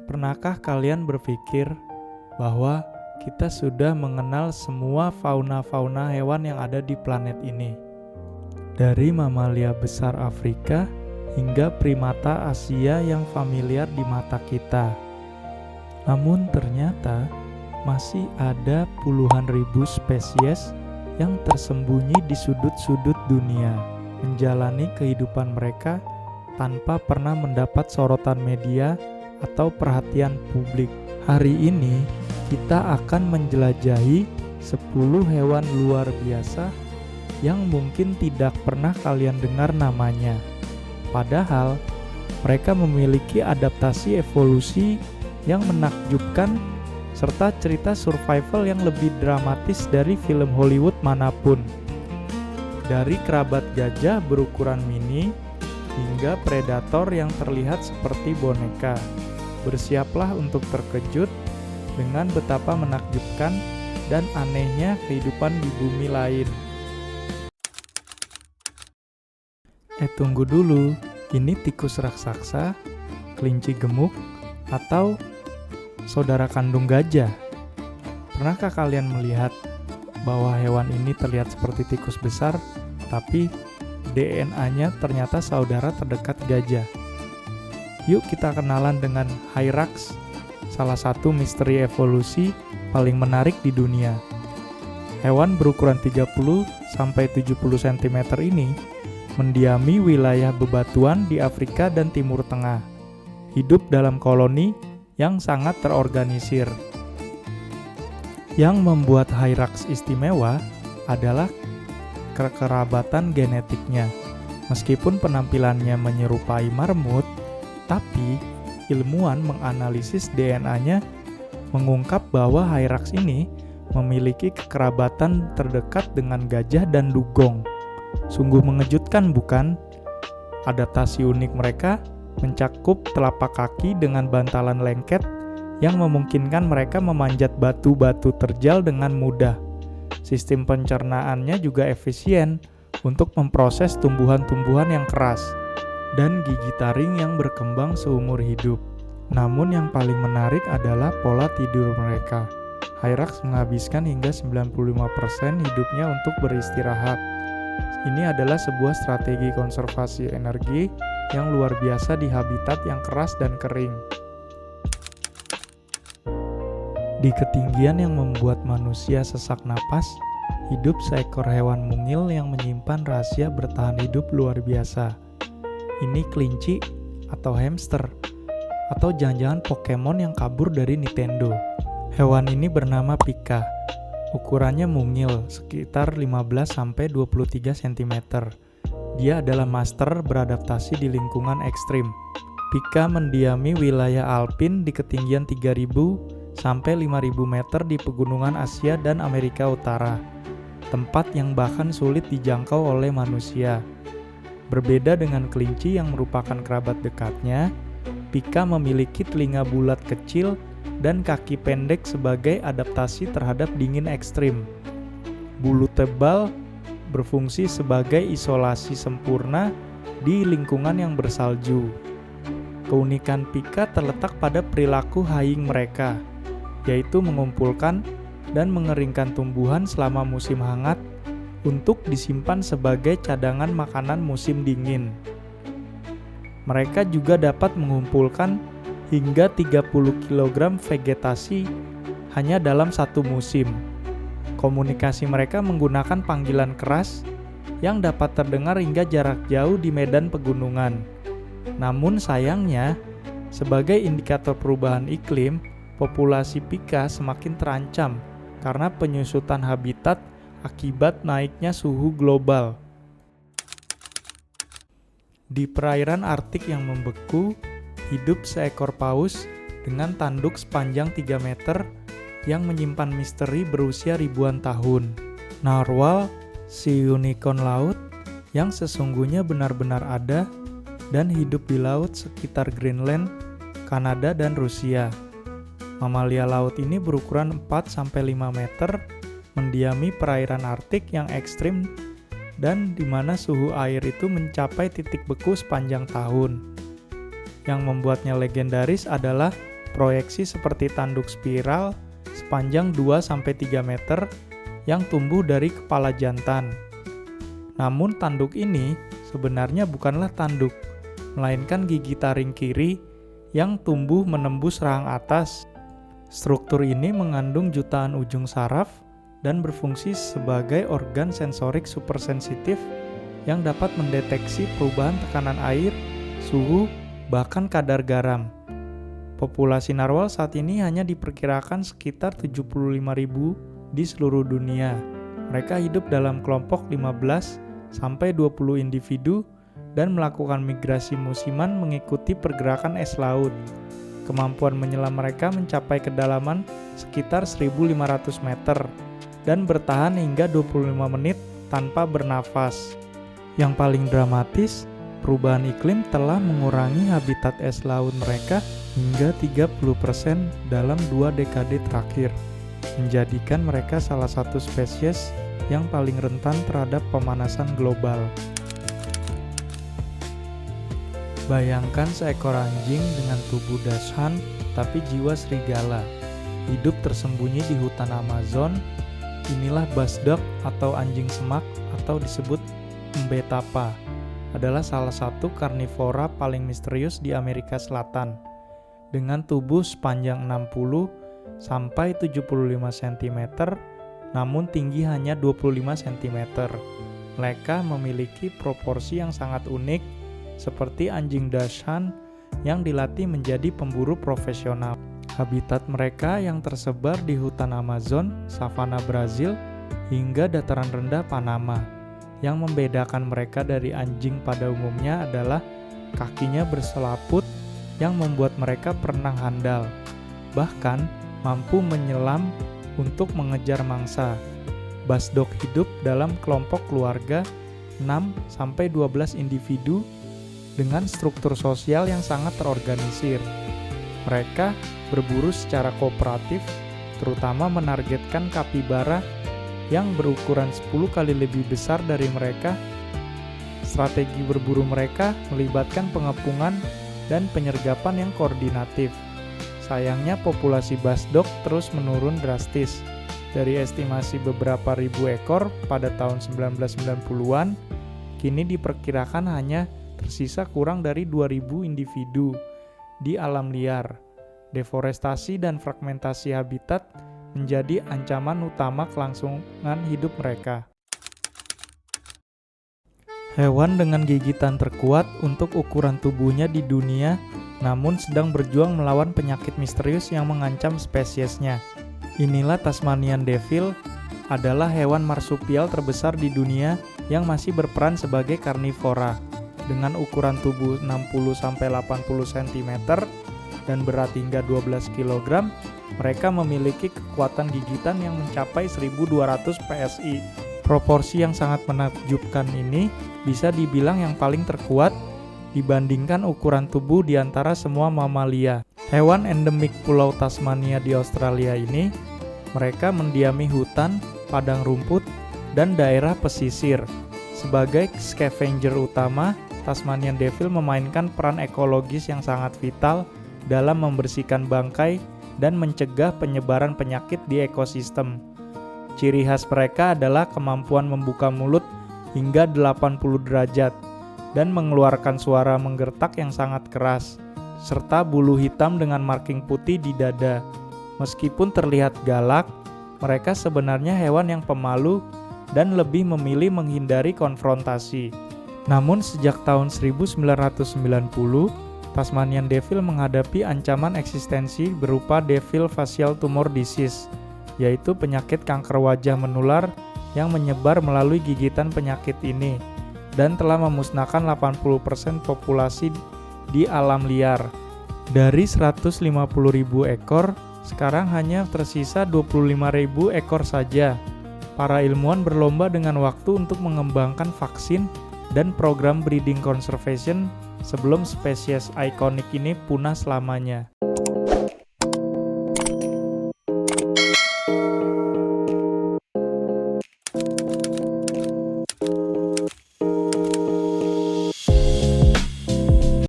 Pernahkah kalian berpikir bahwa kita sudah mengenal semua fauna-fauna hewan yang ada di planet ini? Dari mamalia besar Afrika hingga primata Asia yang familiar di mata kita. Namun ternyata masih ada puluhan ribu spesies yang tersembunyi di sudut-sudut dunia, menjalani kehidupan mereka tanpa pernah mendapat sorotan media atau perhatian publik. Hari ini kita akan menjelajahi 10 hewan luar biasa yang mungkin tidak pernah kalian dengar namanya. Padahal mereka memiliki adaptasi evolusi yang menakjubkan serta cerita survival yang lebih dramatis dari film Hollywood manapun. Dari kerabat gajah berukuran mini hingga predator yang terlihat seperti boneka. Bersiaplah untuk terkejut dengan betapa menakjubkan dan anehnya kehidupan di bumi lain. Tunggu dulu, ini tikus raksasa, kelinci gemuk, atau saudara kandung gajah? Pernahkah kalian melihat bahwa hewan ini terlihat seperti tikus besar, tapi DNA-nya ternyata saudara terdekat gajah? Yuk kita kenalan dengan Hyrax, salah satu misteri evolusi paling menarik di dunia. Hewan berukuran 30-70 cm ini mendiami wilayah bebatuan di Afrika dan Timur Tengah. Hidup dalam koloni yang sangat terorganisir. Yang membuat Hyrax istimewa adalah kekerabatan genetiknya. Meskipun penampilannya menyerupai marmut, tapi ilmuwan menganalisis DNA-nya mengungkap bahwa Hyrax ini memiliki kekerabatan terdekat dengan gajah dan dugong. Sungguh mengejutkan, bukan? Adaptasi unik mereka mencakup telapak kaki dengan bantalan lengket yang memungkinkan mereka memanjat batu-batu terjal dengan mudah. Sistem pencernaannya juga efisien untuk memproses tumbuhan-tumbuhan yang keras, dan gigi taring yang berkembang seumur hidup. Namun yang paling menarik adalah pola tidur mereka. Hyrax menghabiskan hingga 95% hidupnya untuk beristirahat. Ini adalah sebuah strategi konservasi energi yang luar biasa di habitat yang keras dan kering. Di ketinggian yang membuat manusia sesak napas, hidup seekor hewan mungil yang menyimpan rahasia bertahan hidup luar biasa. Ini kelinci atau hamster, atau jangan-jangan Pokemon yang kabur dari Nintendo. Hewan ini bernama Pika. Ukurannya mungil, sekitar 15-23 cm. Dia adalah master beradaptasi di lingkungan ekstrim. Pika mendiami wilayah alpin di ketinggian 3.000-5.000 meter di pegunungan Asia dan Amerika Utara, tempat yang bahkan sulit dijangkau oleh manusia. Berbeda dengan kelinci yang merupakan kerabat dekatnya, Pika memiliki telinga bulat kecil dan kaki pendek sebagai adaptasi terhadap dingin ekstrim. Bulu tebal berfungsi sebagai isolasi sempurna di lingkungan yang bersalju. Keunikan Pika terletak pada perilaku haiing mereka, yaitu mengumpulkan dan mengeringkan tumbuhan selama musim hangat untuk disimpan sebagai cadangan makanan musim dingin. Mereka juga dapat mengumpulkan hingga 30 kg vegetasi hanya dalam satu musim. Komunikasi mereka menggunakan panggilan keras yang dapat terdengar hingga jarak jauh di medan pegunungan. Namun sayangnya, sebagai indikator perubahan iklim, populasi Pika semakin terancam karena penyusutan habitat akibat naiknya suhu global. Di perairan Arktik yang membeku, hidup seekor paus dengan tanduk sepanjang 3 meter yang menyimpan misteri berusia ribuan tahun. Narwhal, si unicorn laut yang sesungguhnya benar-benar ada dan hidup di laut sekitar Greenland, Kanada, dan Rusia. Mamalia laut ini berukuran 4-5 meter, mendiami perairan Arktik yang ekstrim dan di mana suhu air itu mencapai titik beku sepanjang tahun. Yang membuatnya legendaris adalah proyeksi seperti tanduk spiral sepanjang 2-3 meter yang tumbuh dari kepala jantan. Namun tanduk ini sebenarnya bukanlah tanduk, melainkan gigi taring kiri yang tumbuh menembus rahang atas. Struktur ini mengandung jutaan ujung saraf dan berfungsi sebagai organ sensorik supersensitif yang dapat mendeteksi perubahan tekanan air, suhu, bahkan kadar garam. Populasi narwal saat ini hanya diperkirakan sekitar 75.000 di seluruh dunia. Mereka hidup dalam kelompok 15-20 individu dan melakukan migrasi musiman mengikuti pergerakan es laut. Kemampuan menyelam mereka mencapai kedalaman sekitar 1.500 meter dan bertahan hingga 25 menit tanpa bernafas. Yang paling dramatis, perubahan iklim telah mengurangi habitat es laut mereka hingga 30% dalam 2 dekade terakhir, menjadikan mereka salah satu spesies yang paling rentan terhadap pemanasan global. Bayangkan seekor anjing dengan tubuh dachshund tapi jiwa serigala, hidup tersembunyi di hutan Amazon. Inilah basdog atau anjing semak atau disebut mbetapa, adalah salah satu karnivora paling misterius di Amerika Selatan. Dengan tubuh sepanjang 60-75 cm, namun tinggi hanya 25 cm. Mereka memiliki proporsi yang sangat unik, seperti anjing dachshund yang dilatih menjadi pemburu profesional. Habitat mereka yang tersebar di hutan Amazon, savana Brazil, hingga dataran rendah Panama. Yang membedakan mereka dari anjing pada umumnya adalah kakinya berselaput yang membuat mereka perenang handal, bahkan mampu menyelam untuk mengejar mangsa. Basdog hidup dalam kelompok keluarga 6-12 individu dengan struktur sosial yang sangat terorganisir. Mereka berburu secara kooperatif, terutama menargetkan kapibara yang berukuran 10 kali lebih besar dari mereka. Strategi berburu mereka melibatkan pengepungan dan penyergapan yang koordinatif. Sayangnya populasi basdog terus menurun drastis. Dari estimasi beberapa ribu ekor pada tahun 1990-an, kini diperkirakan hanya tersisa kurang dari 2.000 individu di alam liar. Deforestasi dan fragmentasi habitat menjadi ancaman utama kelangsungan hidup mereka. Hewan dengan gigitan terkuat untuk ukuran tubuhnya di dunia, namun sedang berjuang melawan penyakit misterius yang mengancam spesiesnya. Inilah Tasmanian Devil, adalah hewan marsupial terbesar di dunia yang masih berperan sebagai karnivora. Dengan ukuran tubuh 60-80 cm dan berat hingga 12 kg, mereka memiliki kekuatan gigitan yang mencapai 1.200 PSI. Proporsi yang sangat menakjubkan ini bisa dibilang yang paling terkuat dibandingkan ukuran tubuh di antara semua mamalia. Hewan endemik Pulau Tasmania di Australia ini, mereka mendiami hutan, padang rumput, dan daerah pesisir. Sebagai scavenger utama, Tasmanian Devil memainkan peran ekologis yang sangat vital dalam membersihkan bangkai dan mencegah penyebaran penyakit di ekosistem. Ciri khas mereka adalah kemampuan membuka mulut hingga 80 derajat dan mengeluarkan suara menggertak yang sangat keras, serta bulu hitam dengan marking putih di dada. Meskipun terlihat galak, mereka sebenarnya hewan yang pemalu dan lebih memilih menghindari konfrontasi. Namun sejak tahun 1990, Tasmanian Devil menghadapi ancaman eksistensi berupa Devil Facial Tumor Disease, yaitu penyakit kanker wajah menular yang menyebar melalui gigitan penyakit ini dan telah memusnahkan 80% populasi di alam liar. Dari 150.000 ekor, sekarang hanya tersisa 25.000 ekor saja. Para ilmuwan berlomba dengan waktu untuk mengembangkan vaksin dan program breeding conservation sebelum spesies ikonik ini punah selamanya.